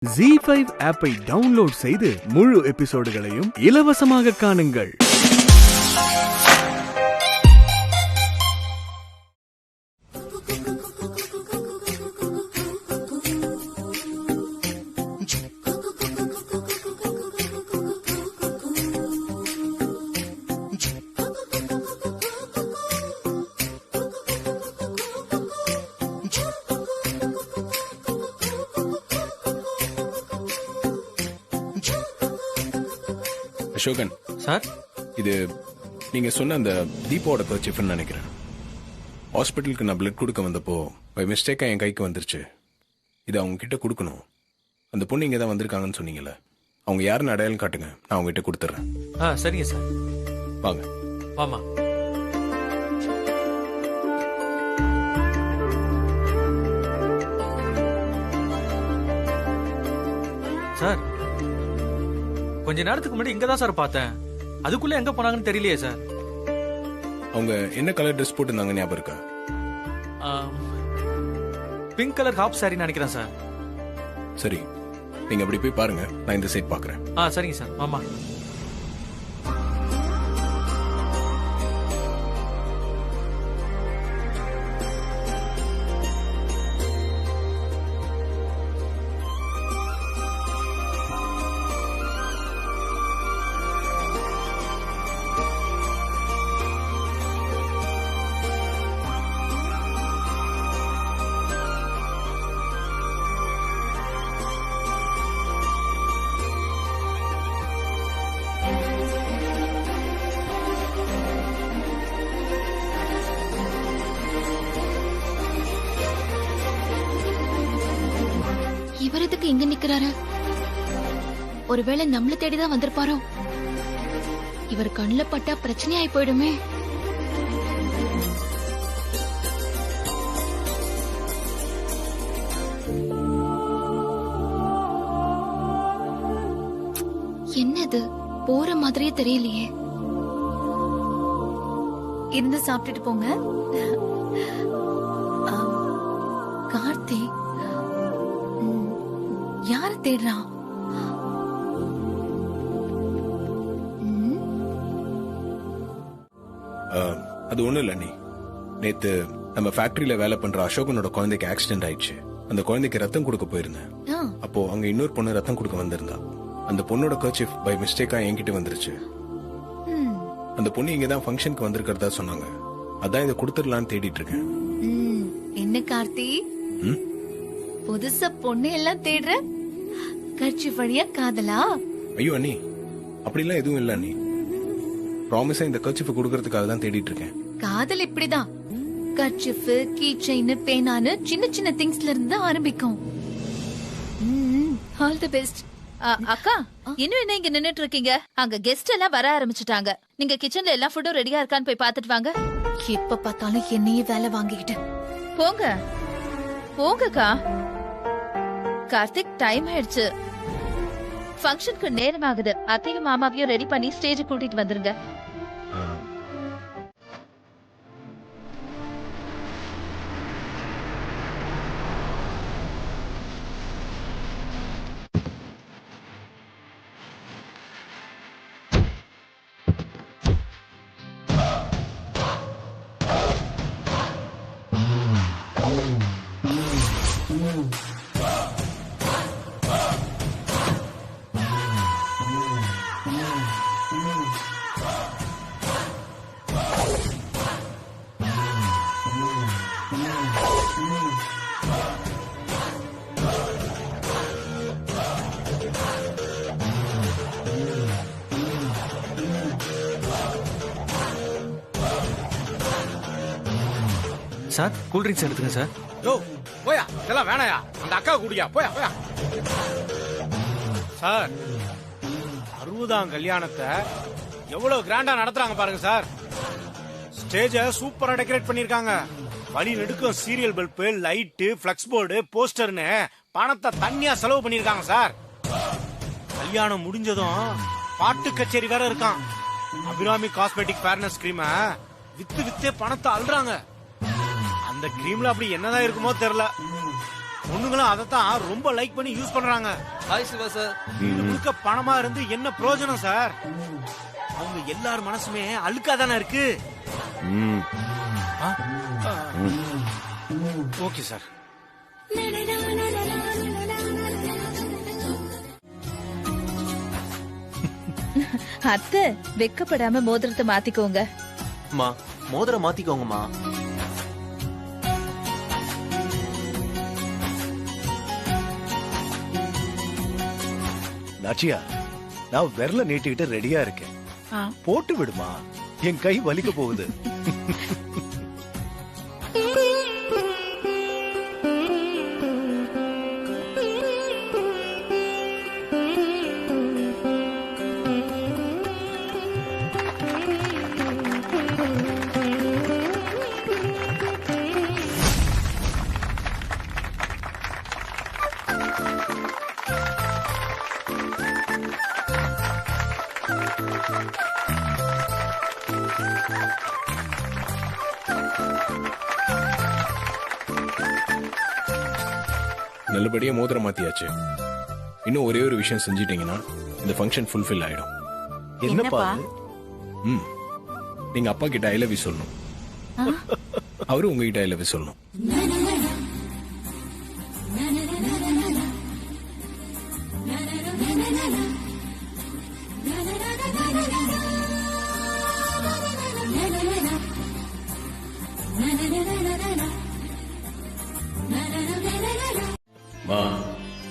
ZEE5 ஆப்பை download செய்து முழு எபிசோடுகளையும் இலவசமாக காணுங்கள். அசோகன் சார், இது நீங்க சொன்ன அந்த தீபாவோட கர்ச்சீஃப்னு நினைக்கிறேன். ஹாஸ்பிட்டலுக்கு நான் பிளட் கொடுக்க வந்தப்போ பை மிஸ்டேக்கா என் கைக்கு வந்துருச்சு. இது அவங்க கிட்ட கொடுக்கணும். அந்த பொண்ணு இங்கே தான் வந்திருக்காங்கன்னு சொன்னீங்கல்ல, அவங்க யாருன்னு அடையாளம் காட்டுங்க, நான் அவங்க கிட்ட கொடுத்துட்றேன். சரிங்க சார். வாங்க. வாமா. சார், கொஞ்ச நேரத்துக்கு முன்னாடி இங்க தான் சார் பார்த்தேன். அதுக்குள்ள எங்க போனாங்கன்னு தெரியலையே சார். அவங்க என்ன கலர் ட்ரெஸ் போட்டுருந்தாங்க ஞாபகம் இருக்கா? பிங்க் கலர் ஹாப் சாரி நினைக்கிறேன் சார். சரி, நீங்க அப்படி போய் பாருங்க, நான் இந்த சைட் பாக்குறேன். சரிங்க சார். ஆமா. இவர் எதுக்கு இங்க நிக்கிறாரு? ஒருவேளை நம்மள தேடிதான் வந்திருப்பாரோ? இவர் கண்ணுல பட்டா பிரச்சனையாயி போயிடுமே. என்னது போற மாதிரியே தெரியலையே. இருந்து சாப்பிட்டுட்டு போங்க. கார்த்தி யார தேடுறான்? அது ஒண்ணும் இல்ல. நீ நேத்து நம்ம ஃபேக்டரியில வேலை பண்ற அசோகனோட குழந்தைக்கு ஆக்சிடென்ட் ஆயிடுச்சு. அந்த குழந்தைக்கு ரத்தம் கொடுக்க போயிருந்தேன். அப்போ அங்க இன்னொரு பொண்ணு ரத்தம் கொடுக்க வந்திருந்தா. அந்த பொண்ணோட கர்ச்சீஃப் பை மிஸ்டேக்கா என்கிட்ட வந்துருச்சு. அந்த பொண்ணு இங்கதான் ஃபங்க்ஷனுக்கு வந்திருக்கிறதா சொன்னாங்க. அதான் இதை கொடுத்துடலான்னு தேடிட்டு இருக்கேன். என்ன கார்த்தி, புதுசா பொண்ணு எல்லாம் தேடுற? கர்ச்சீஃப் வழியா காதலா? ஐயோ அண்ணி, அப்படிலாம் எதுவும் இல்ல அண்ணி. ப்ராமிஸா இந்த கர்ச்சீஃப் கொடுக்கறதுக்காக தான் தேடிட்டு இருக்கேன். காதல் இப்படிதான். கர்ச்சீஃப், கீ செயின், பேனான்னு சின்ன சின்ன திங்ஸ்ல இருந்து ஆரம்பிக்கும். All the best. அக்கா, இன்னும் என்ன இங்க நின்னுட்டு இருக்கீங்க? அங்க கெஸ்ட் எல்லாம் வர ஆரம்பிச்சுட்டாங்க. நீங்க கிச்சன்ல எல்லா ஃபுட்டும் ரெடியா இருக்கான்னு போய் பாத்துட்டு வாங்க. எப்ப பார்த்தாலும் என்னையே வேலை வாங்கிக்கிட்டு. போங்க போங்கக்கா. கார்த்திக், டைம் ஆயிடுச்சு. ஃபங்க்ஷனுக்கு நேரம் ஆகுது. அத்தையும் மாமாவையும் ரெடி பண்ணி ஸ்டேஜ் கூட்டிட்டு வந்துருங்க. சார், கூல் ட்ரிங்க்ஸ் எடுத்துங்க சார். யோ போயா, இதெல்லாம் வேணாயா, அந்த அக்கா குடியா. போயா போயா. சார், 60ஆம் கல்யாணத்தை எவ்வளவு கிராண்டா நடத்துறாங்க பாருங்க சார். ஸ்டேஜ சூப்பரா டெக்கரேட் பண்ணிருக்காங்க. வழி நெடுக்கும் serial bulb, light, flex board, போஸ்டர்னு பணத்தை தண்ணியா செலவு பண்ணிருக்காங்க சார். கல்யாணம் முடிஞ்சதும் பாட்டு கச்சேரி வேற இருக்கான். அபிராமி காஸ்மெட்டிக் ஃபேர்னஸ் கிரீம வித்து வித்தே பணத்தை அல்றாங்க. அந்த கிரீம்ல அப்படி என்னதான் இருக்குமோ தெரியல. பொண்ணுங்களும் அதைத்தான் ரொம்ப லைக் பண்ணி யூஸ் பண்றாங்க. Hi Shiva sir. இது முழுக்க பணமா இருந்து என்ன பிரயோஜனம் சார்? அவங்க எல்லார் மனசுமே அழுக்காதானே இருக்கு. Okay sir. அத்தை வெக்கப்படாம மோதிரத்தை மாத்திக்கோங்க. அம்மா மோதிரம் மாத்திக்கோங்கம்மா. நாச்சியா, நான் விரல நீட்டிக்கிட்டு ரெடியா இருக்கேன். போட்டு விடுமா, என் கை வலிக்க போகுது. நல்லபடியா மோதிரம் மாத்தியாச்சு. இன்னும் ஒரே ஒரு விஷயம் செஞ்சிட்டீங்கன்னா இந்த ஃபங்க்ஷன் ஃபுல்ஃபில் ஆயிடும். என்னப்பா? நீங்க அப்பா கிட்ட ஐ லவ் யூ சொல்லணும். அவரு உங்ககிட்ட ஐ லவ் யூ சொல்லணும்.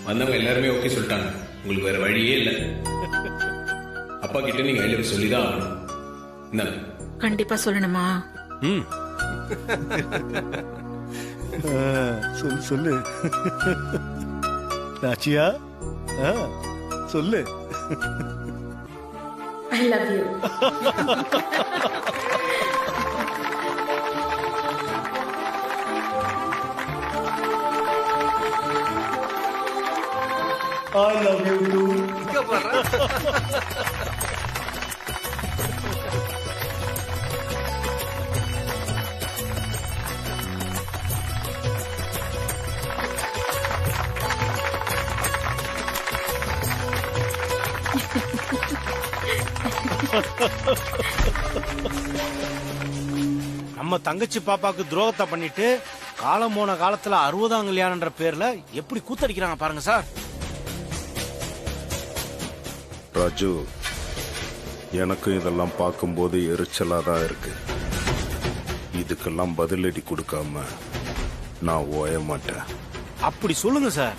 வந்தவங்க எல்லாருமே ஓகே சொல்லிட்டாங்க. உங்களுக்கு வேற வழியே இல்ல. அப்பா கிட்ட நீங்க ஐ லவ் யூ சொல்லிதான் ஆகணும். இந்தாங்க. கண்டிப்பா சொல்லணுமா? சொல்லு சொல்லு நாச்சியா, சொல்லு. I love you. I love you too. நம்ம தங்கச்சி பாப்பாக்கு துரோகத்தை பண்ணிட்டு காலம் போன காலத்துல 60ஆம் கல்யாணம்ன்ற பேர்ல எப்படி கூத்தடிக்கிறாங்க பாருங்க சார். ராஜு, எனக்கும் இதெல்லாம் பார்க்கும்போது எரிச்சலா தான் இருக்கு. இதுக்கெல்லாம் பதிலடி கொடுக்காம நான் ஓய மாட்டேன். அப்படி சொல்லுங்க சார்.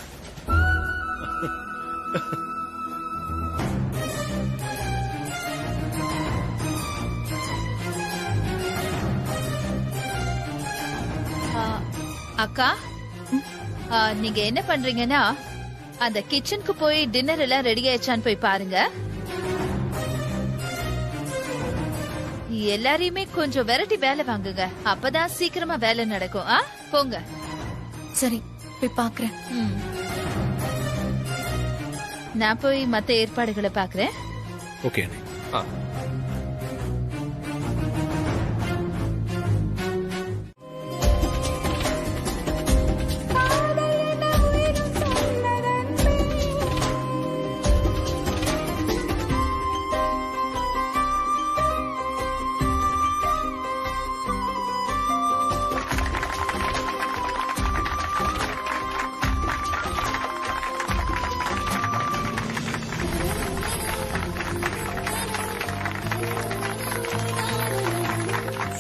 அக்கா, நீங்க என்ன பண்றீங்கன்னா அந்த கிச்சனுக்கு போய் டின்னர் எல்லாம் ரெடி ஆயிடுச்சான்னு போய் பாருங்க. எல்லாரையுமே கொஞ்சம் விரட்டி வேலை வாங்குங்க. அப்பதான் சீக்கிரமா வேலை நடக்கும். போங்க. சரி, போய் பாக்குறேன். நான் போய் மத்த ஏற்பாடுகளை பாக்குறேன். ஓகே.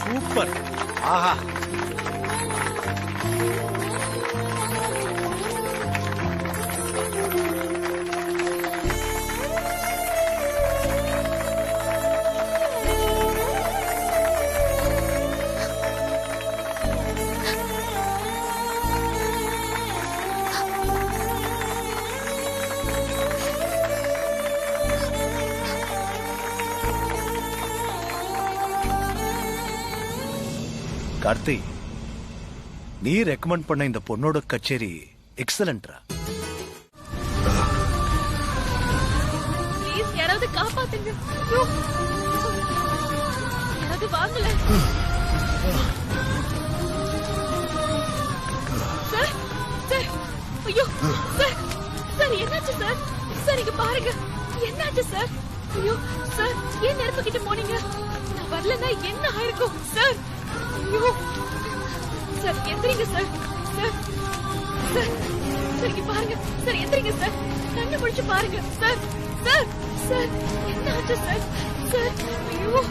சூப்பர். ஆஹா, கார்த்தி, நீ ரெக்கமெண்ட் பண்ண இந்த பொண்ணோட கச்சேரி எக்ஸலன்ட்ரா. ப்ளீஸ் யாராவது காப்பாத்துங்க. யாராவது வாங்கல. சார், சார், ஐயோ சார் சார் என்னாச்சு சார்? சார் இங்க பாருங்க, என்னாச்சு சார்? ஐயோ சார், ஏன் நெருப்பு கிட்ட போனீங்க? நான் வரலன்னா என்ன ஆயிருக்கும் சார்? ஐயோ சார், எந்திரிங்க சார். சார் சார் சார் இங்க பாருங்க சார், எந்திரிங்க சார். கண்ணு முடிச்சு பாருங்க சார். சார் சார் என்ன ஆச்சு சார்? சார் ஐயோ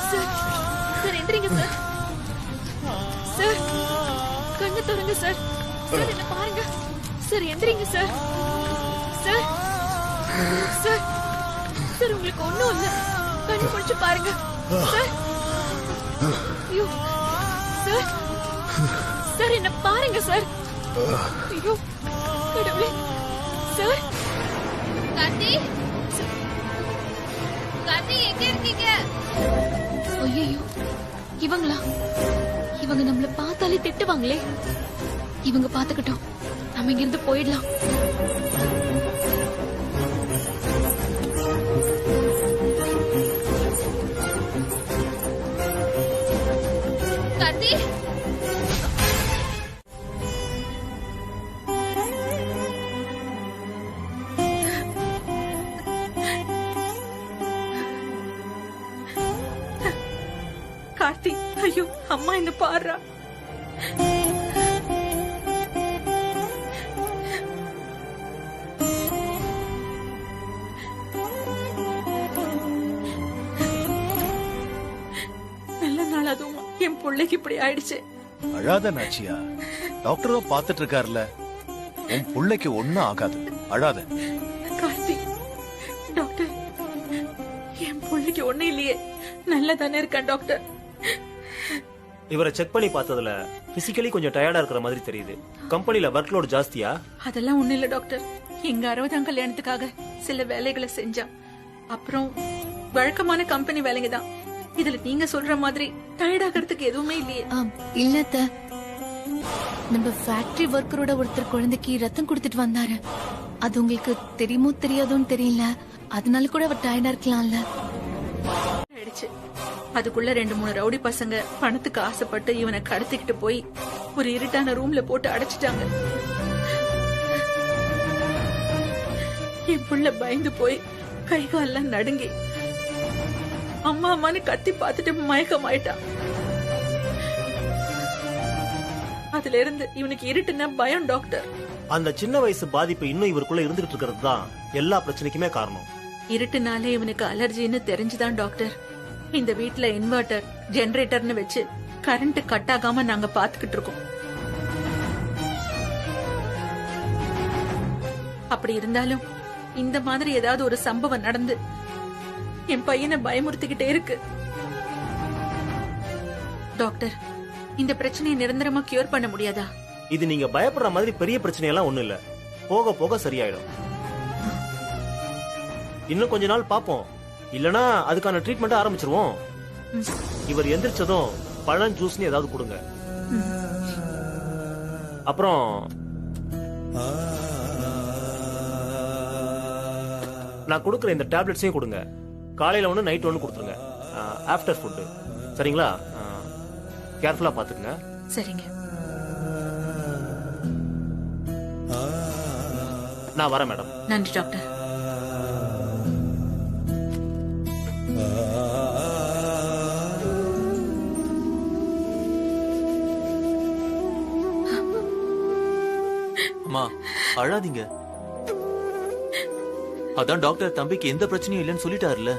சார், எந்திரிங்க சார். சார் கண்ணு திறங்க சார். சார் என்ன பாருங்க சார், எந்திரிங்க சார். சார் சார் சார் உங்களுக்கு ஒண்ணும் இல்ல, கண்ணு முடிச்சு பாருங்க சார். ஐயோ சார் சார் என்ன பாருங்க சார். ஐயோ கடவுளே சார். கார்த்தி, கார்த்தி எங்க இருக்கீங்க? ஐயோ இவங்களா? இவங்க நம்மள பார்த்தாலே திட்டுவாங்களே. இவங்க பாத்துக்கிட்டோம், நம்ம இங்க இருந்து போயிடலாம். கார்த்தி, கார்த்தி, ஐயோ அம்மா என்ன பாடுறா. நல்ல நாள் அதுவும் என் பிள்ளைக்கு இப்படி ஆயிடுச்சு. அழாத நாச்சியா, டாக்டர் தான் பாத்துட்டு இருக்காருல்ல. உன் புள்ளைக்கு ஒண்ணும் ஆகாது, அழாத. கார்த்தி, டாக்டர் என் பிள்ளைக்கு ஒண்ணு இல்லையே, நல்லா தானே இருக்கான் டாக்டர். இவரை செக் பண்ணி பார்த்ததுல பிசிக்கலி கொஞ்சம் டயர்டா இருக்கிற மாதிரி தெரியுது. கம்பெனில ஒர்க் லோட் ஜாஸ்தியா? அதெல்லாம் ஒண்ணு இல்ல டாக்டர். எங்க 60ஆம் கல்யாணத்துக்காக சில வேலைகளை செஞ்சான். அப்புறம் வழக்கமான கம்பெனி வேலைங்க தான். இதுல நீங்க சொல்ற மாதிரி டயர்ட் ஆகிறதுக்கு எதுவுமே இல்லையே. இல்ல, நம்ம ஃபேக்டரி ஒர்க்கரோட ஒருத்தர் குழந்தைக்கு ரத்தம் கொடுத்துட்டு வந்தாரு. அது உங்களுக்கு தெரியுமோ தெரியாதோன்னு தெரியல, அதனால கூட அவர் டயர்டா இருக்கலாம்ல. ஆயிடுச்சு. அதுக்குள்ள 2-3 ரவுடி பசங்க பணத்துக்கு ஆசைப்பட்டு இவனை கடத்திக்கிட்டு போய் ஒரு இருட்டான ரூம்ல போட்டு அடைச்சிட்டாங்க. என் புள்ள பயந்து போய் கை கால்லாம் நடுங்கி அம்மா அம்மான்னு கத்தி பார்த்துட்டு மயக்கம் ஆயிட்டான். அதுல இருந்து இவனுக்கு இருட்டுன்னா பயம் டாக்டர். அந்த சின்ன வயசு பாதிப்பு இன்னும் இவருக்குள்ள இருந்துகிட்டு இருக்கிறது தான் எல்லா பிரச்சனைக்குமே காரணம். இருட்டுனாலே இவனுக்கு அலர்ஜின்னு தெரிஞ்சுதான் டாக்டர் இந்த வீட்ல இன்வெர்டர் ஜெனரேட்டர்னு வச்சு கரண்ட் கட் ஆகாம நாங்க பாத்துக்கிட்டு இருக்கோம். அப்படி இருந்தாலும் இந்த மாதிரி ஏதாவது ஒரு சம்பவம் நடந்து என் பையனை பயமுறுத்திக்கிட்டே இருக்கு டாக்டர். இந்த பிரச்சனையை நிரந்தரமா கியூர் பண்ண முடியாதா? இது நீங்க பயப்படுற மாதிரி பெரிய பிரச்சனையெல்லாம் ஒண்ணும் இல்ல, போக போக சரியாயிடும். இன்னும் கொஞ்ச நாள் பாப்போம், இல்லனா அதுக்கான ட்ரீட்மெண்ட் ஆரம்பிச்சிருவோம். இவர் எந்திரிச்சதும் பழம் ஜூஸ்னு ஏதாவது கொடுங்க. அப்புறம் நான் கொடுக்குற இந்த டேப்லெட்ஸையும் கொடுங்க. காலையில ஒண்ணு நைட் ஒண்ணு கொடுத்துருங்க, ஆஃப்டர் ஃபுட். சரிங்களா? கேர்ஃபுல்லா பாத்துக்கங்க. சரிங்க. நான் வரேன் மேடம். நன்றி டாக்டர். அம்மா அழாதீங்க. அதான் டாக்டர் தம்பிக்கு எந்த பிரச்சனையும் இல்லைன்னு சொல்லிட்டாருல.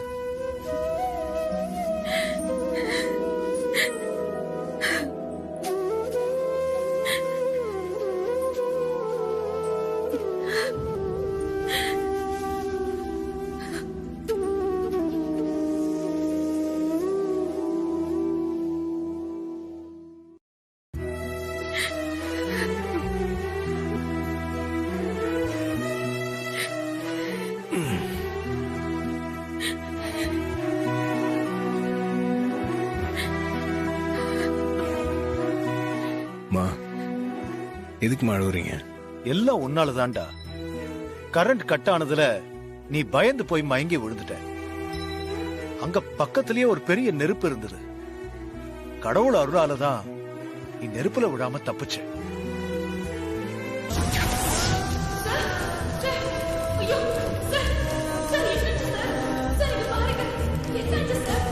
எதுக்கு அழுவுறீங்க? எல்லாம் உன்னாலதான்டா. கரண்ட் கட் ஆனதுல நீ பயந்து போய் மயங்கி விழுந்துட்ட. அங்க பக்கத்திலேயே ஒரு பெரிய நெருப்பு இருந்தது. கடவுள் அருளாலதான் நீ நெருப்புல விடாம தப்பிச்ச. ஐயோ சார் சார் என்னாச்சு சார்? சார் இங்க பாருங்க, என்னாச்சு சார்?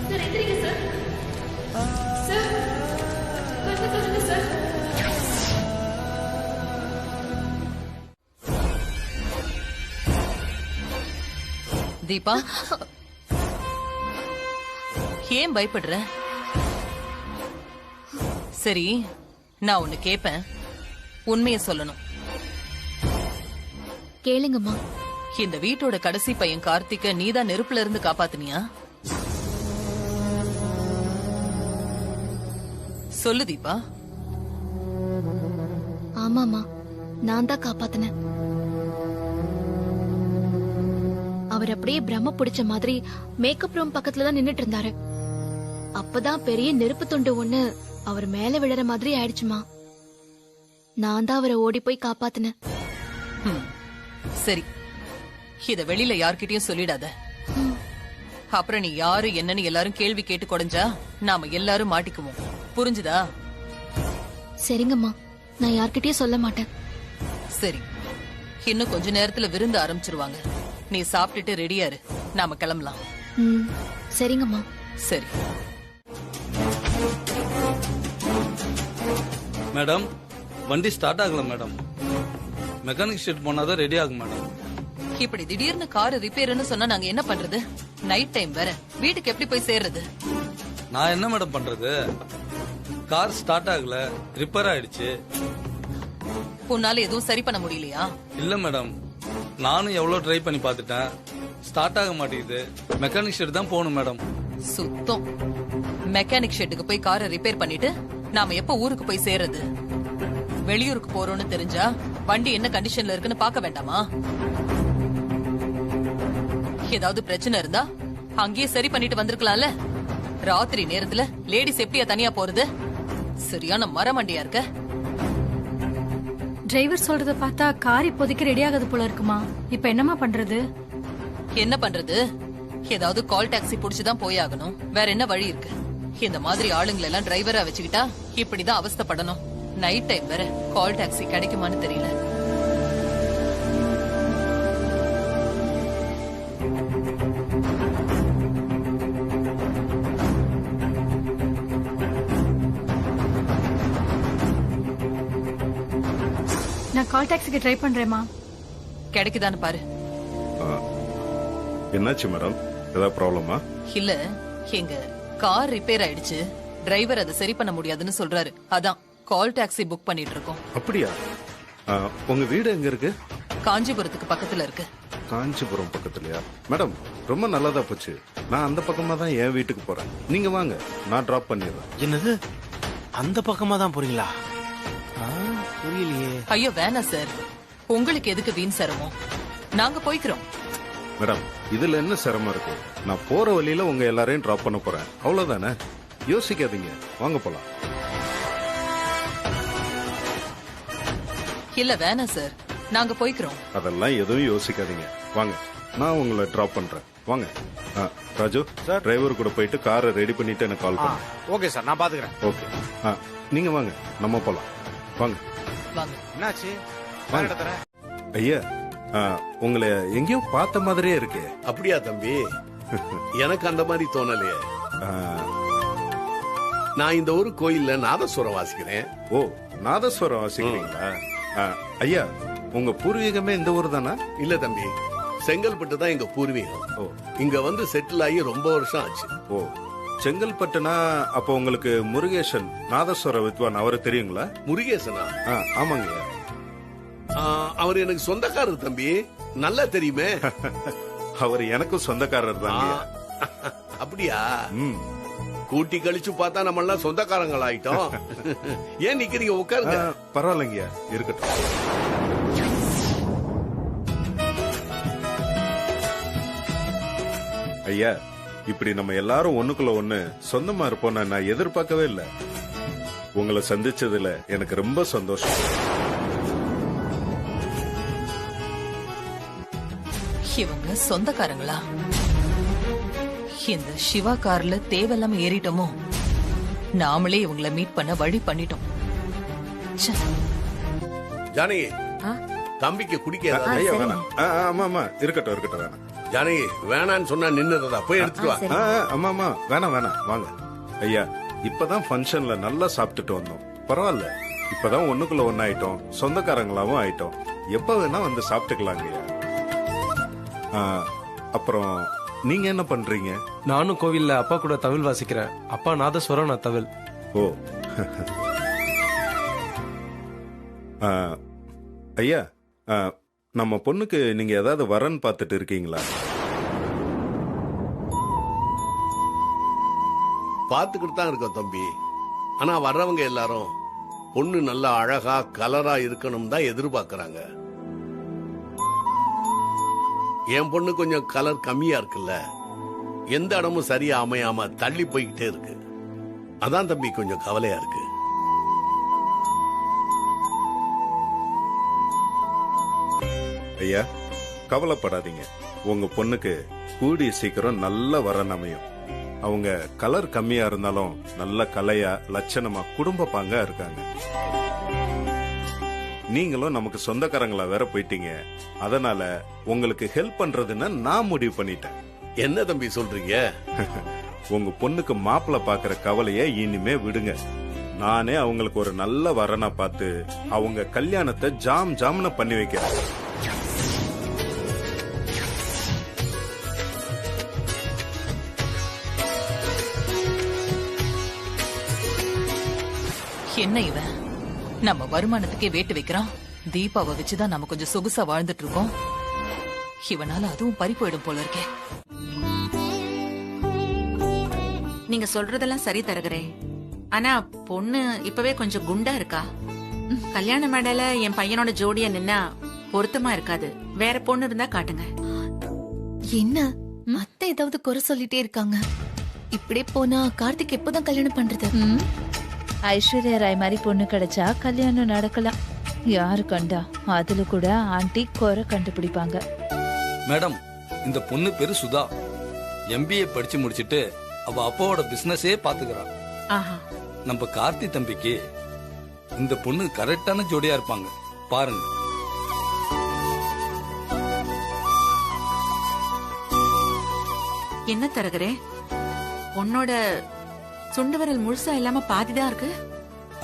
சார் எந்திரிங்க சார். சார் கண்ணு திறங்க சார். தீபா, ஏன் பயப்படுற? சரி, நான் ஒண்ணு கேப்பேன், உண்மையை சொல்லணும். கேளுங்கம்மா. இந்த வீட்டோட கடைசி பையன் கார்த்திக்க நீதான் நெருப்புல இருந்து காப்பாத்துனியா? சொல்லு தீபா. ஆமாமா, நான் தான் காப்பாத்தினேன். அவர் அப்படியே பிரம்ம பிடிச்ச மாதிரி மேக்கப் ரூம் பக்கத்துல தான் நின்னுட்டு இருந்தாரு. அப்பதான் பெரிய நெருப்பு துண்டு ஒண்ணு அவர் மேல விழற மாதிரி ஆயிடுச்சுமா. நான் தான் அவரை ஓடி போய் காப்பாத்தினேன். சரி, இத வெளியில யார்கிட்டயும் சொல்லிடாத. அப்புறம் நீ யாரு என்னன்னு எல்லாரும் கேள்வி கேட்டு கொடைஞ்சா நாம எல்லாரும் மாட்டிக்குவோம். புரிஞ்சுதா? சரிங்கம்மா, நான் யார்கிட்டயும் சொல்ல மாட்டேன். சரி, இன்னும் கொஞ்ச நேரத்துல விருந்து ஆரம்பிச்சிருவாங்க. நீ சாப்பிட்டுட்டு ரெடியா இரு, நாம கிளம்பலாம். சரிங்கம்மா. சரி மேடம், வண்டி ஸ்டார்ட் ஆகல மேடம். மெக்கானிக் ஷெட் போனாதான் ரெடி ஆகும் மேடம். இப்படி திடீர்னு கார் ரிப்பேர்னு சொன்னா நாங்க என்ன பண்றது? நைட் டைம் வேற, வீட்டுக்கு எப்படி போய் சேர்றது? நான் என்ன மேடம் பண்றது? கார் ஸ்டார்ட் ஆகல, ரிப்பேர் ஆயிடுச்சு. உன்னால எதுவும் சரி பண்ண முடியலையா? இல்ல மேடம், நானும் எவ்வளவு ட்ரை பண்ணி பார்த்துட்டேன், ஸ்டார்ட் ஆக மாட்டேங்குது. மெக்கானிக் ஷெட் தான் போகணும் மேடம். சுத்தம். மெக்கானிக் ஷெட்டுக்கு போய் காரை ரிப்பேர் பண்ணிட்டு நாம எப்ப ஊருக்கு போய் சேர்றது? வெளியூருக்கு போறோம்னு தெரிஞ்சா வண்டி என்ன கண்டிஷன்ல இருக்குன்னு பார்க்க வேண்டாமா? ஏதாவது பிரச்சனை இருந்தா அங்கேயே சரி பண்ணிட்டு வந்திருக்கலாம்ல. ராத்திரி நேரத்துல லேடிஸ் எப்படியா தனியா போறது? சரியான மரமண்டியா இருக்க. டிரைவர் சொல்றத பார்த்தா கார் இப்போதைக்கு ரெடி ஆகாது போல இருக்குமா? இப்ப என்னமா பண்றது? என்ன பண்றது? ஏதாவது கால் டாக்ஸி புடிச்சுதான் போயாகணும். வேற என்ன வழி இருக்கு? இந்த மாதிரி ஆளுங்களை எல்லாம் டிரைவரா வச்சுக்கிட்டா இப்படிதான் அவஸ்தைப்படணும். நைட் டைம் வேற, கால் டாக்ஸி கிடைக்குமான்னு தெரியல. நான் கால் டாக்ஸிக்கு ட்ரை பண்றேமா. கிடைக்குதான்னு பாரு. என்னாச்சு மேடம், ஏதாவது ப்ராப்ளமா? இல்ல, எங்க கார் ரிப்பேர் ஆயிடுச்சு. டிரைவர் அதை சரி பண்ண முடியாதுன்னு சொல்றாரு. அதான் கால் டாக்ஸி புக் பண்ணிட்டு இருக்கோம். அப்படியா? உங்க வீடு எங்க இருக்கு? காஞ்சிபுரத்துக்கு பக்கத்துல இருக்கு. காஞ்சிபுரம் பக்கத்துலயா? மேடம், ரொம்ப நல்லதா போச்சு. நான் அந்த பக்கமா தான் என் வீட்டுக்கு போறேன். நீங்க வாங்க, நான் டிராப் பண்ணிடுறேன். என்னது, அந்த பக்கமா தான் போறீங்களா? புரியலையே. ஐயோ வேணாம் சார், உங்களுக்கு எதுக்கு வீண் சிரமம்? நாங்க போய்க்கிறோம். மேடம், இதுல என்ன சிரமம் இருக்கு? நான் போற வழியில உங்க எல்லாரையும் டிராப் பண்ண போறேன், அவ்வளவுதானே. யோசிக்காதீங்க, வாங்க போலாம். இல்ல வேணாம் சார், நாங்க போய்க்கிறோம். அதெல்லாம் எதுவும் யோசிக்காதீங்க, வாங்க, நான் உங்களை டிராப் பண்றேன். வாங்க. ராஜு சார், டிரைவர் கூட போயிட்டு காரை ரெடி பண்ணிட்டு எனக்கு கால் பண்ணுங்க. ஓகே சார், நான் பாத்துக்கிறேன். ஓகே, நீங்க வாங்க, நம்ம போலாம். வாங்க. என்னாச்சு? ஐயா, உங்களை எங்கேயோ பார்த்த மாதிரியே இருக்கு. அப்படியா தம்பி? எனக்கு அந்த மாதிரி தோணலையே. நான் இந்த ஒரு கோயில்ல நாதஸ்வரம் வாசிக்கிறேன். ஓ, நாதஸ்வரம் வாசிக்கிறீங்களா? ஐயா, உங்க பூர்வீகமே இந்த ஊர் தானா? இல்ல தம்பி, செங்கல்பட்டு தான் எங்க பூர்வீகம். ஓ, இங்க வந்து செட்டில் ஆகி ரொம்ப வருஷம் ஆச்சு. ஓ, செங்கல்பட்டுனா அப்ப உங்களுக்கு முருகேசன் நாதஸ்வர வித்வான் அவரு தெரியுங்களா? முருகேசனா? ஆமாங்க. அவர் எனக்கு சொந்தக்காரர் தம்பி, நல்லா தெரியுமே. அவர் எனக்கும் சொந்தக்காரர் தான். அப்படியா? கூட்டி கழிச்சு பார்த்தா நம்ம எல்லாம் சொந்தக்காரங்கள் ஆயிட்டோம். ஏன் நிக்கிறீங்க, உட்காருங்க. பரவாயில்லைங்க, இருக்கட்டும். ஐயா, இப்படி நம்ம எல்லாரும் ஒண்ணுக்குள்ள ஒண்ணு சொந்தமா இருப்போம்னு நான் எதிர்பார்க்கவே இல்லை. உங்களை சந்திச்சதுல எனக்கு ரொம்ப சந்தோஷம். இவங்க சொந்தக்காரங்களா? இந்த சிவா கார்ல தேவையில்லாம ஏறிட்டோமோ? நாமளே இவங்களை மீட் பண்ண வழி பண்ணிட்டோம். ச்சே. ஜானகி, தம்பிக்கு குடிக்க ஏதாவது? ஐயா வேணாம். ஆமா இருக்கட்டும் இருக்கட்டும், வேணாம். ஜானகி வேணான்னு சொன்னா நின்னுறதா, போய் எடுத்துட்டு வா. ஆமா வேணாம் வாங்க. ஐயா, இப்பதான் ஃபங்க்ஷன்ல நல்லா சாப்பிட்டுட்டு வந்தோம். பரவாயில்ல, இப்பதான் ஒண்ணுக்குள்ள ஒன்னாயிட்டோம், சொந்தக்காரங்களாவும் ஆயிட்டோம். எப்ப வேணா வந்து சாப்பிட்டுக்கலாங்க ஐயா. அப்புறம் நீங்க என்ன பண்றீங்க? நானும் கோவில்ல அப்பா கூட தவில் வாசிக்கிறேன். அப்பா நாதஸ்வரம், நான் தவில். ஓ. ஐயா, நம்ம பொண்ணுக்கு நீங்க ஏதாவது வரன் பார்த்துட்டு இருக்கீங்களா? பாத்துக்கிட்டு தான் இருக்கோம் தம்பி. ஆனா வர்றவங்க எல்லாரும் பொண்ணு நல்லா அழகா கலரா இருக்கணும் தான் எதிர்பார்க்கறாங்க. என் பொண்ணு கொஞ்சம் கலர் கம்மியா இருக்குல்ல, எந்த இடமும் சரியா அமையாம தள்ளி போய்கிட்டே இருக்கு. அதான் தம்பி கொஞ்சம் கவலையா இருக்கு. ஐயா, கவலைப்படாதீங்க. உங்க பொண்ணுக்கு கூடிய சீக்கிரம் நல்ல வரன் அமையும். அவங்க கலர் கம்மியா இருந்தாலும் நல்ல கலையா லட்சணமா குடும்ப பாங்கா இருக்காங்க. நீங்களும் நமக்கு சொந்தக்காரங்களா வேற போயிட்டீங்க. அதனால உங்களுக்கு ஹெல்ப் பண்றதுன்னு நான் முடிவு பண்ணிட்டேன். என்ன தம்பி சொல்றீங்க? உங்க பொண்ணுக்கு மாப்பிள்ளை பாக்குற கவலைய இனிமே விடுங்க. நானே அவங்களுக்கு ஒரு நல்ல வரனா பார்த்து அவங்க கல்யாணத்தை ஜாம்னு பண்ணி வைக்கிறேன். என்ன இவன் நம்ம வருமானத்துக்கே வேட்டு வைக்கிறான். தீபாவை வச்சுதான் நம்ம கொஞ்சம் சொகுசா வாழ்ந்துட்டு இருக்கோம். இவனால அதுவும் பறி போயிடும் போல இருக்கே. நீங்க சொல்றதெல்லாம் சரி தரகரே. ஆனா பொண்ணு இப்பவே கொஞ்சம் குண்டா இருக்கா. கல்யாண மேடையில என் பையனோட ஜோடியா நின்னா பொருத்தமா இருக்காது. வேற பொண்ணு இருந்தா காட்டுங்க. என்ன அத்தை ஏதாவது குறை சொல்லிட்டே இருக்காங்க. இப்படியே போனா கார்த்திக் எப்போதான் கல்யாணம் பண்றது? ஐஸ்வர்யா ராய் மாதிரி பொண்ணு கிடைச்சா கல்யாணம் நடக்கலாம். யாரு கண்டா அதுல கூட ஆண்டி குறை கண்டுபிடிப்பாங்க. மேடம், இந்த பொண்ணு பேரு சுதா. MBA படிச்சு முடிச்சிட்டு அவ அப்பாவோட பிசினஸே பாத்துக்கிறான். நம்ம கார்த்தி தம்பிக்கு இந்த பொண்ணு கரெக்டான ஜோடியா இருப்பாங்க. பாருங்க. என்ன தரகரே, பொண்ணோட சுண்டு விரல் முழுசா இல்லாம பாதிதான் இருக்கு.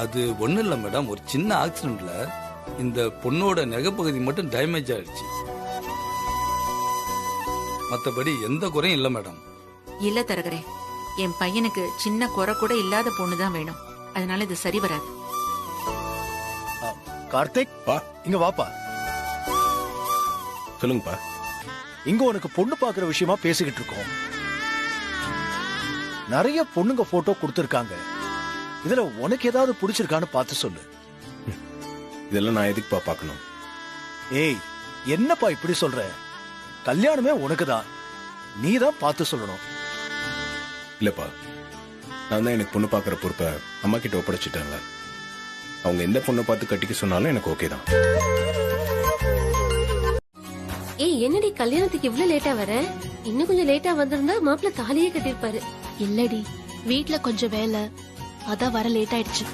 அது ஒண்ணு இல்ல மேடம், ஒரு சின்ன ஆக்சிடென்ட்ல இந்த பொண்ணோட நெகப்பகுதி மட்டும் டேமேஜ் ஆயிடுச்சு. மத்தபடி எந்த குறையும் இல்ல மேடம். இல்ல தரகரே, என் பையனுக்கு சின்ன குறை கூட இல்லாத பொண்ணுதான் வேணும். அதனால இது சரி வராது. கார்த்திக், இங்க வாப்பா. சொல்லுங்கப்பா. இங்க உனக்கு பொண்ணு பாக்குற விஷயமா பேசிக்கிட்டு இருக்கோம். நிறைய பொண்ணுங்க போட்டோ கொடுத்திருக்காங்க. இதுல உனக்கு ஏதாவது பிடிச்சிருக்கான்னு பார்த்து சொல்லு. இதெல்லாம் நான் எதுக்குப்பா பார்க்கணும்? ஏய், என்னப்பா இப்படி சொல்ற? கல்யாணமே உனக்குதான், நீ தான் பார்த்து சொல்லணும். இல்லப்பா, நான் தான் எனக்கு பொண்ணு பாக்குற பொறுப்பை அம்மா கிட்ட ஒப்படைச்சிட்டாங்க. அவங்க எந்த பொண்ணை பார்த்து கட்டிக்க சொன்னாலும் எனக்கு ஓகே தான். ஏய், என்னடி கல்யாணத்துக்கு இவ்ளோ லேட்டா வர? இன்னும் கொஞ்சம் லேட்டா வந்திருந்தா மாப்பிள்ள தாலியே கட்டிருப்பாரு. இல்லடி, வீட்ல கொஞ்சம் வேலை, அதான் வர லேட் ஆயிடுச்சு.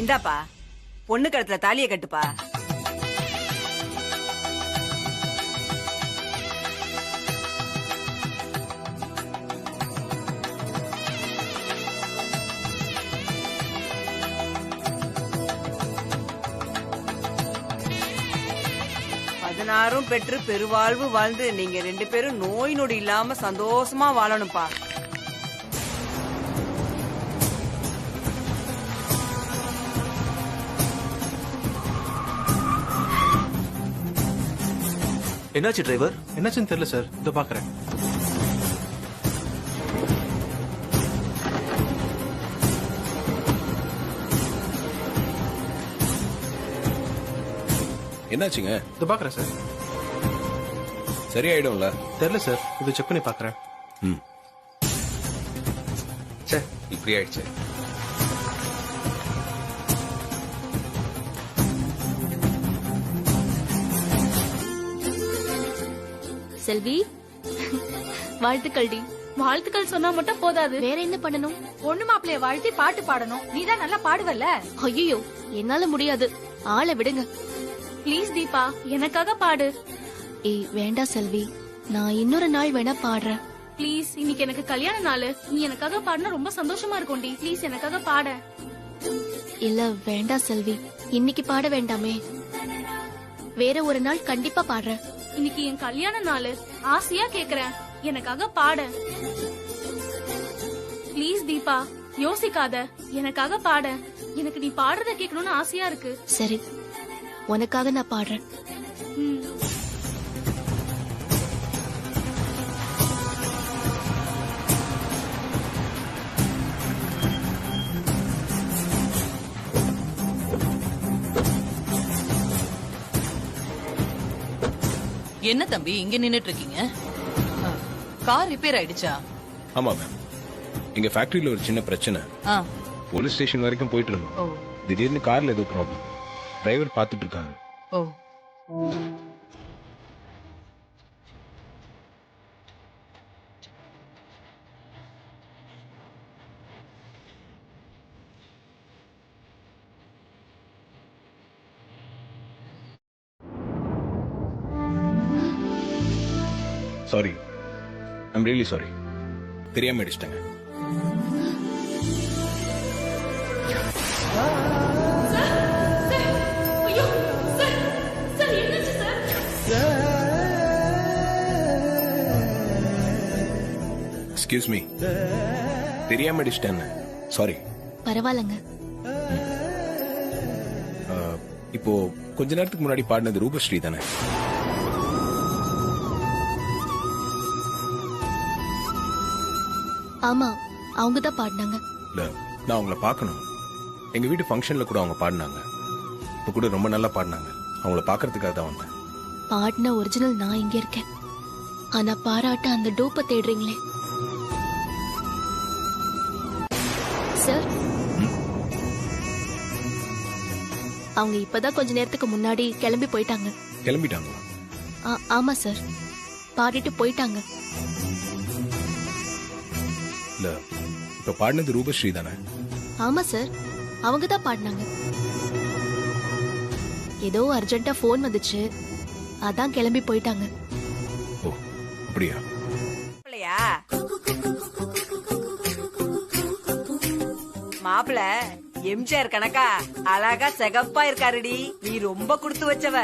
இந்தாப்பா, பொண்ணு கழுத்துல தாலியை கட்டுப்பா. பதினாறும் பெற்று பெருவாழ்வு வாழ்ந்து நீங்க 2 பேரும் நோய் நொடி இல்லாம சந்தோஷமா வாழணும்ப்பா. என்னாச்சு டிரைவர்? என்னாச்சுன்னு தெரியல சார். இதோ பாக்குறேன். என்னாச்சுங்க? இது பாக்குறேன் சார். சரியாயிடும்ல? தெரியல சார், இது செக் பண்ணி பாக்குறேன். ம். சே, இப்படி ஆயிடுச்சு. செல்வி, வாழ்த்துக்கள் டி. வாழ்த்துக்கள் சொன்னா மட்டும் போதாது, வேற என்ன பண்ணணும்? பொண்ணு மாப்பிளைய வாழ்த்தி பாட்டு பாடணும். நீதான் நல்லா பாடுவல்ல. ஐயோ, என்னால முடியாது, ஆளை விடுங்க. ப்ளீஸ் தீபா, எனக்காக பாடு. ஏய் வேண்டாம் செல்வி, நான் இன்னொரு நாள் வேணா பாடுறேன். ப்ளீஸ், இன்னைக்கு எனக்கு கல்யாண நாள், நீ எனக்காக பாடினா ரொம்ப சந்தோஷமா இருக்கும் டி. ப்ளீஸ் எனக்காக பாட. இல்ல வேண்டாம் செல்வி, இன்னைக்கு பாட வேண்டாமே, வேற ஒரு நாள் கண்டிப்பா பாடுறேன். இன்னைக்கு என் கல்யாண நாள், ஆசையா கேக்குறேன், எனக்காக பாட. ப்ளீஸ் தீபா, யோசிக்காத, எனக்காக பாட. எனக்கு நீ பாடுறத கேட்கணும்னு ஆசையா இருக்கு. சரி, உனக்காக நான் பாடுறேன். என்ன தம்பி இங்க நின்னுட்டு இருக்கீங்க? கார் ரிப்பேர் ஆயிடுச்சா? ஆமா மேம், எங்க ஃபேக்டரியில ஒரு சின்ன பிரச்சனை. போலீஸ் ஸ்டேஷன் வரைக்கும் போயிட்டு இருந்தோம். திடீர்னு கார்ல ஏதோ ப்ராப்ளம். டிரைவர் பார்த்துட்டு இருக்காரு. Sorry, I'm really sorry. தெரியாம அடிச்சிட்டேங்க. எக்ஸ்கியூஸ் மீ, தெரியாம அடிச்சிட்டேன். சாரி. பரவாயில்லங்க. இப்போ கொஞ்ச நேரத்துக்கு முன்னாடி பாடினது ரூபஸ்ரீ தானே? ஆமா, அவங்க தான் பாடினாங்க. இல்ல, நான் அவங்கள பார்க்கணும். எங்க வீட்டு ஃபங்க்ஷன்ல கூட அவங்க பாடினாங்க. இப்ப கூட ரொம்ப நல்லா பாடினாங்க. அவங்கள பாக்குறதுக்காக தான் வந்தேன். பாடின ஒரிஜினல் நான் இங்க இருக்கேன், ஆனா பாராட்ட அந்த டூப்பை தேடுறீங்களே சார். அவங்க இப்பதான் கொஞ்ச நேரத்துக்கு முன்னாடி கிளம்பி போயிட்டாங்க. கிளம்பிட்டாங்களா? ஆமா சார், பாடிட்டு போயிட்டாங்க. இல்ல, இப்ப பாடினது ரூபஸ்ரீ தானே? ஆமா சார், அவங்க தான் பாடினாங்க. ஏதோ அர்ஜென்ட்டா போன் வந்துச்சு, அதான் கிளம்பி போயிட்டாங்க. ஓ, அப்படியா? மாப்பிள எம்ஜிஆர் கணக்கா அழகா சிகப்பா இருக்காருடி. நீ ரொம்ப கொடுத்து வச்சவ.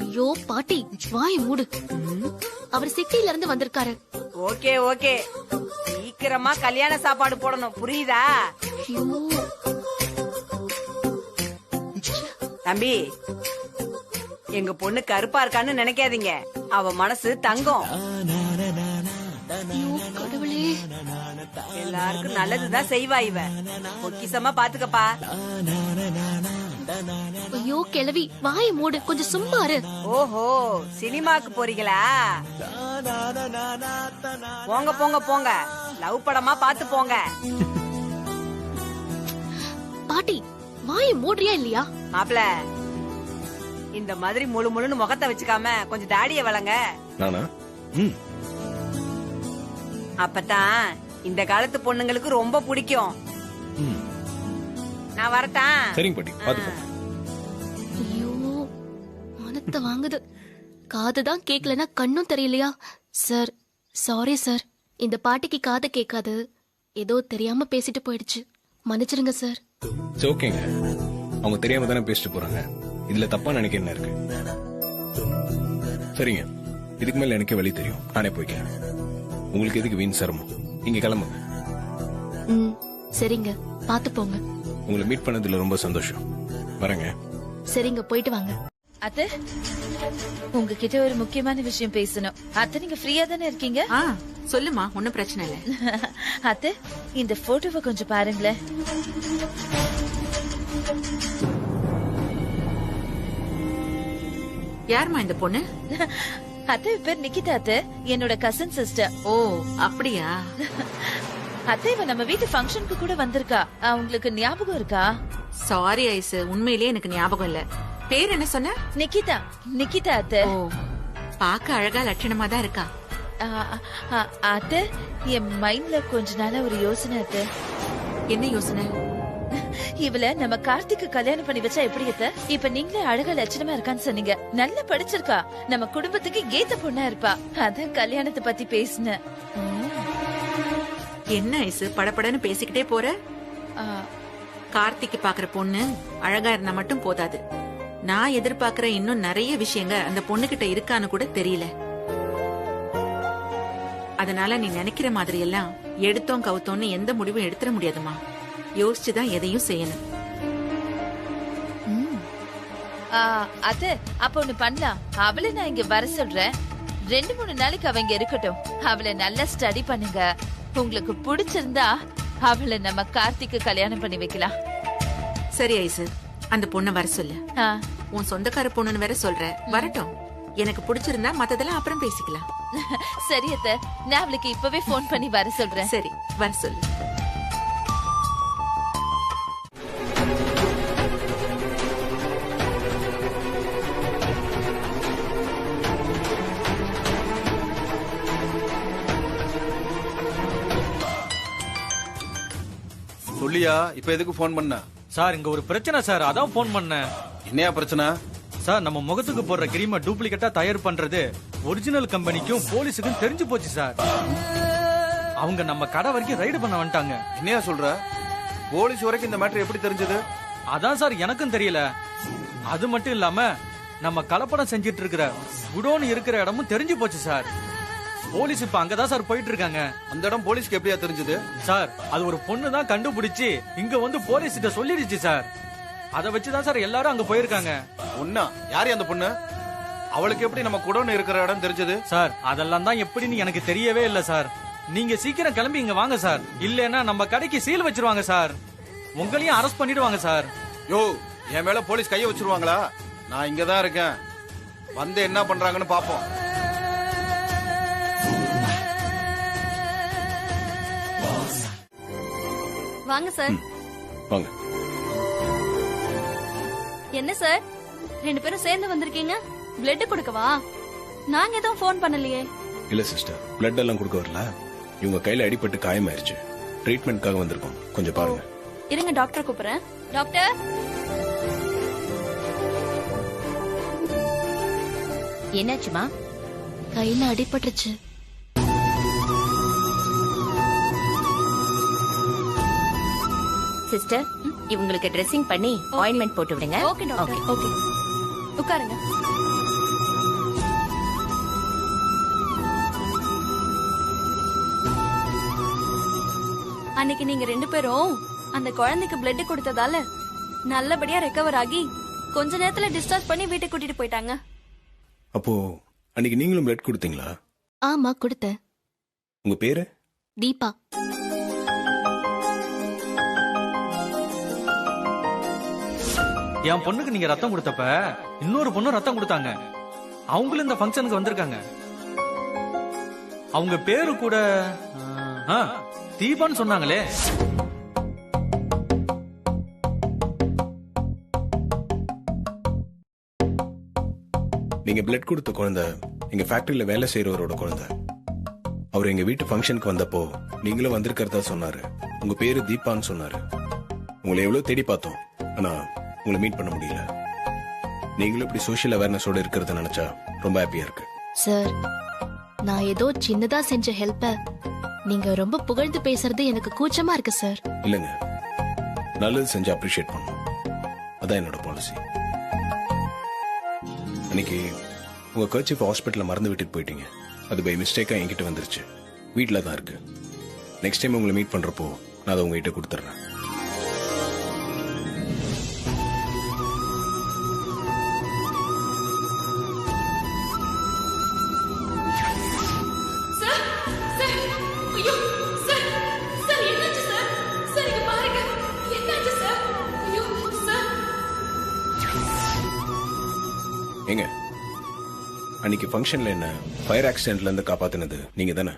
ஐயோ பாட்டி, வாய் மூடு. அவர் சிட்டில இருந்து வந்திருக்காரு. ஓகே ஓகே, சீக்கிரமா கல்யாண சாப்பாடு போடணும், புரியுதா? தம்பி, எங்க பொண்ணு கருப்பா இருக்கான்னு நினைக்காதீங்க, அவ மனசு தங்கம். எல்லாருக்கும் நல்லதுதான் செய்வா இவ. பொக்கிசமா பாத்துக்கப்பா. ஐயோ கிழவி, வாய் மூடு, கொஞ்சம் சும்மா இரு. ஓஹோ, சினிமாக்கு போறீங்களா? போங்க போங்க போங்க, லவ் படமா பாத்து போங்க. பாட்டி, வாய் மூடுறியா இல்லையா? மாப்ள, இந்த மாதிரி முழு முழுன்னு முகத்தை வச்சுக்காம கொஞ்சம் தாடிய வளங்க. நானா? அப்பதான் இந்த காலத்து பொண்ணுங்களுக்கு ரொம்ப பிடிக்கும். நான் வரட்டான். சரிங்க பாட்டி, பாத்துக்கோ. ஐயோ, மனத்தை வாங்குது. காதுதான் கேக்கலனா கண்ணும் தெரியலையா? சார், சாரி சார், இந்த பாட்டிக்கு காது கேட்காது, ஏதோ தெரியாம பேசிட்டு போயிடுச்சு, மன்னிச்சிருங்க சார். ஓகேங்க, அவங்க தெரியாம தானே பேசிட்டு போறாங்க, இதுல தப்பா நினைக்க என்ன இருக்கு? சரிங்க, இதுக்கு மேல எனக்கு வழி தெரியும், நானே போய்க்கிறேன். உங்களுக்கு எதுக்கு வீண் சிரமம்? இங்க கிளம்புங்க. சரிங்க, பாத்து போங்க. உங்களை மீட் பண்ணதுல ரொம்ப சந்தோஷம். வரேங்க. சரிங்க, போயிட்டு வாங்க. அத்தை, உங்ககிட்ட ஒரு முக்கியமான விஷயம் பேசணும். அத்தை, நீங்க ஃப்ரீயா தானே இருக்கீங்க? சொல்லுமா, ஒன்னும் பிரச்சனை இல்ல. அத்தை, இந்த போட்டோவை கொஞ்சம் பாருங்களேன். யாருமா இந்த பொண்ணு? அத்தை பேர் நிக்கிதா அத்தை, என்னோட கசின் சிஸ்டர். ஓ அப்படியா? அத்தை இவ நம்ம வீட்டு ஃபங்க்ஷனுக்கு கூட வந்திருக்கா. உங்களுக்கு ஞாபகம் இருக்கா? சாரி ஐஸ், உண்மையிலேயே எனக்கு ஞாபகம் இல்ல. பேர் என்ன சொன்ன? நிக்கிதா. நிக்கிதா அத்தை. ஓ, பாக்க அழகா லட்சணமா தான் இருக்கா. அத்தை, என் மைண்ட்ல கொஞ்ச நாளா ஒரு யோசனை அத்தை. என்ன யோசனை? இவள நம்ம கார்த்திக்கு கல்யாணம் பண்ணி வச்சா எப்படி அத்தை? இப்ப நீங்களே அழகா லட்சணமா இருக்கான்னு சொன்னீங்க. நல்லா படிச்சிருக்கா, நம்ம குடும்பத்துக்கு ஏத்த பொண்ணா இருப்பா. அதான் கல்யாணத்தை பத்தி பேசினேன். என்ன ஐஸ் படபடன்னு பேசிக்கிட்டே போற? கார்த்திக்கு பாக்குற பொண்ணு அழகா இருந்தா மட்டும் போதாது. நான் எதிர்பார்க்கிற இன்னும் நிறைய விஷயங்க அந்த பொண்ணு கிட்ட இருக்கான்னு கூட தெரியல. அதனால நீ நினைக்கிற மாதிரி எல்லாம் எடுத்தோம் கவுத்தோன்னு எந்த முடிவும் எடுத்துட முடியாதுமா. யோசிச்சுதான் எதையும் செய்யணும். அத்தை, அப்ப ஒண்ணு பண்ணலாம். அவளை நான் இங்க வர சொல்றேன். 2-3 நாளைக்கு அவ இங்க இருக்கட்டும். அவளை நல்லா ஸ்டடி பண்ணுங்க. உங்களுக்கு பிடிச்சிருந்தா அவளை நம்ம கார்த்திக்கு கல்யாணம் பண்ணி வைக்கலாம். சரி ஐசு, அந்த பொண்ணை வர சொல்லு. உன் சொந்தக்கார பொண்ணுன்னு வேற சொல்ற, வரட்டும். எனக்கு பிடிச்சிருந்தா மத்ததெல்லாம் அப்புறம் பேசிக்கலாம். சரி அத்தை, நான் அவளுக்கு இப்பவே போன் பண்ணி வர சொல்றேன். சரி, வர சொல்லு. சொல்லியா, இப்ப எதுக்கு போன் பண்ண? சார் இங்க ஒரு பிரச்சனை சார், அதான் போன் பண்ணேன். என்னையா பிரச்சனை? சார் நம்ம முகத்துக்கு போடுற கிரீமை டூப்ளிகேட்டா தயார் பண்றது ஒரிஜினல் கம்பெனிக்கும் போலீஸுக்கும் தெரிஞ்சு போச்சு சார். அவங்க நம்ம கடை வரைக்கும் ரைடு பண்ண வந்துட்டாங்க. என்னையா சொல்ற? போலீஸ் வரைக்கும் இந்த மேட்டர் எப்படி தெரிஞ்சது? அதான் சார் எனக்கும் தெரியல. அது மட்டும் இல்லாம நம்ம கலப்படம் செஞ்சிட்டு இருக்கிற குடோன் இருக்கிற இடமும் தெரிஞ்சு போச்சு சார். போலீஸ் இப்ப அங்கதான் சார் போயிட்டு இருக்காங்க. அந்த இடம் போலீஸ்க்கு எப்படியா தெரிஞ்சது? சார் அது ஒரு பொண்ணு தான் கண்டுபிடிச்சு இங்க வந்து போலீஸ் கிட்ட சொல்லிடுச்சு சார். அத வச்சுதான் சார் எல்லாரும் அங்க போயிருக்காங்க. ஒன்னா யாரு அந்த பொண்ணு? அவளுக்கு எப்படி நம்ம குடோன் இருக்கிற இடம் தெரிஞ்சது? சார் அதெல்லாம் தான் எப்படின்னு எனக்கு தெரியவே இல்ல சார். நீங்க சீக்கிரம் கிளம்பி இங்க வாங்க சார், இல்லன்னா நம்ம கடைக்கு சீல் வச்சிருவாங்க சார். உங்களையும் அரெஸ்ட் பண்ணிடுவாங்க சார். யோ, என் மேல போலீஸ் கைய வச்சிருவாங்களா? நான் இங்கதான் இருக்கேன், வந்து என்ன பண்றாங்கன்னு பாப்போம். வாங்க சார். வாங்க. என்ன சார் 2 பேரும் சேர்ந்து வந்திருக்கீங்க? பிளட் கொடுக்கவா? நாங்க எதுவும் போன் பண்ணலையே. இல்ல சிஸ்டர், பிளட் எல்லாம் கொடுக்க வரல. இவங்க கையில அடிபட்டு காயமாயிருச்சு, ட்ரீட்மெண்ட்காக வந்திருக்கோம். கொஞ்சம் பாருங்க. இருங்க, டாக்டர் கூப்பிடுறேன். டாக்டர். என்னாச்சுமா? கையில அடிபட்டுருச்சு. சிஸ்டர், இவங்களுக்கு ட்ரெஸ்ஸிங் பண்ணி ஆயின்மெண்ட் போட்டு விடுங்க. Okay doctor. ஓகே, உட்காருங்க. அன்னைக்கு நீங்க 2 பேரும் அந்த குழந்தைக்கு பிளட் கொடுத்ததால நல்லபடியா ரெக்கவர் ஆகி கொஞ்ச நேரத்துல டிஸ்சார்ஜ் பண்ணி வீட்டுக்கு கூட்டிட்டு போயிட்டாங்க. அப்போ அன்னைக்கு நீங்களும் பிளட் கொடுத்தீங்களா? ஆமா, கொடுத்தேன். உங்க பேரு? தீபா. என் பொண்ணுக்கு நீங்க ரத்தம் கொடுத்தப்ப இன்னொரு பொண்ணு ரத்தம் கொடுத்தாங்க. அவங்களும் இந்த ஃபங்க்ஷனுக்கு வந்திருக்காங்க. அவங்க பேரு கூட தீபான்னு சொன்னாங்களே. நீங்க பிளட் கொடுத்த குழந்தை எங்க ஃபேக்டரியில வேலை செய்யறவரோட குழந்தை. அவர் எங்க வீட்டு ஃபங்க்ஷனுக்கு வந்தப்போ நீங்களும் வந்திருக்கிறதா சொன்னாரு. உங்க பேரு தீபான்னு சொன்னாரு. உங்களை எவ்வளவு தேடி பார்த்தோம், ஆனா உங்களை மீட் பண்ண முடியல. நீங்களும் இப்படி சோஷியல் அவேர்னஸோட இருக்கிறத நினைச்சா ரொம்ப ஹாப்பியா இருக்கு. சார், நான் ஏதோ சின்னதா செஞ்ச ஹெல்ப்ப நீங்க ரொம்ப புகழ்ந்து பேசுறது எனக்கு கூச்சமா இருக்கு சார். இல்லங்க, நல்லது செஞ்சு அப்ரிஷியேட் பண்ணும், அதான் என்னோட பாலிசி. அன்னைக்கு உங்க கர்ச்சீஃப் ஹாஸ்பிட்டல்ல மறந்து விட்டுட்டு போயிட்டீங்க. அது பை மிஸ்டேக்கா என்கிட்ட வந்துருச்சு. வீட்டில தான் இருக்கு. நெக்ஸ்ட் டைம் உங்களை மீட் பண்றப்போ நான் அதை உங்ககிட்ட கொடுத்துட்றேன். அன்னைக்கு ஃபங்க்ஷன்ல என்ன ஃபயர் ஆக்சிடென்ட்ல இருந்து காப்பாத்தினது நீங்க தானே?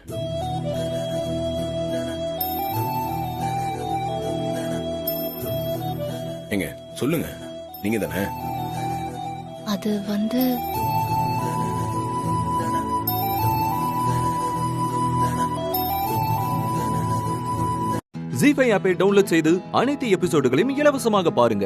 எங்க சொல்லுங்க, நீங்க தானே? அது வந்து ஜீ5 ஆப்பை டவுன்லோட் செய்து அனைத்து எபிசோடுகளையும் இலவசமாக பாருங்க.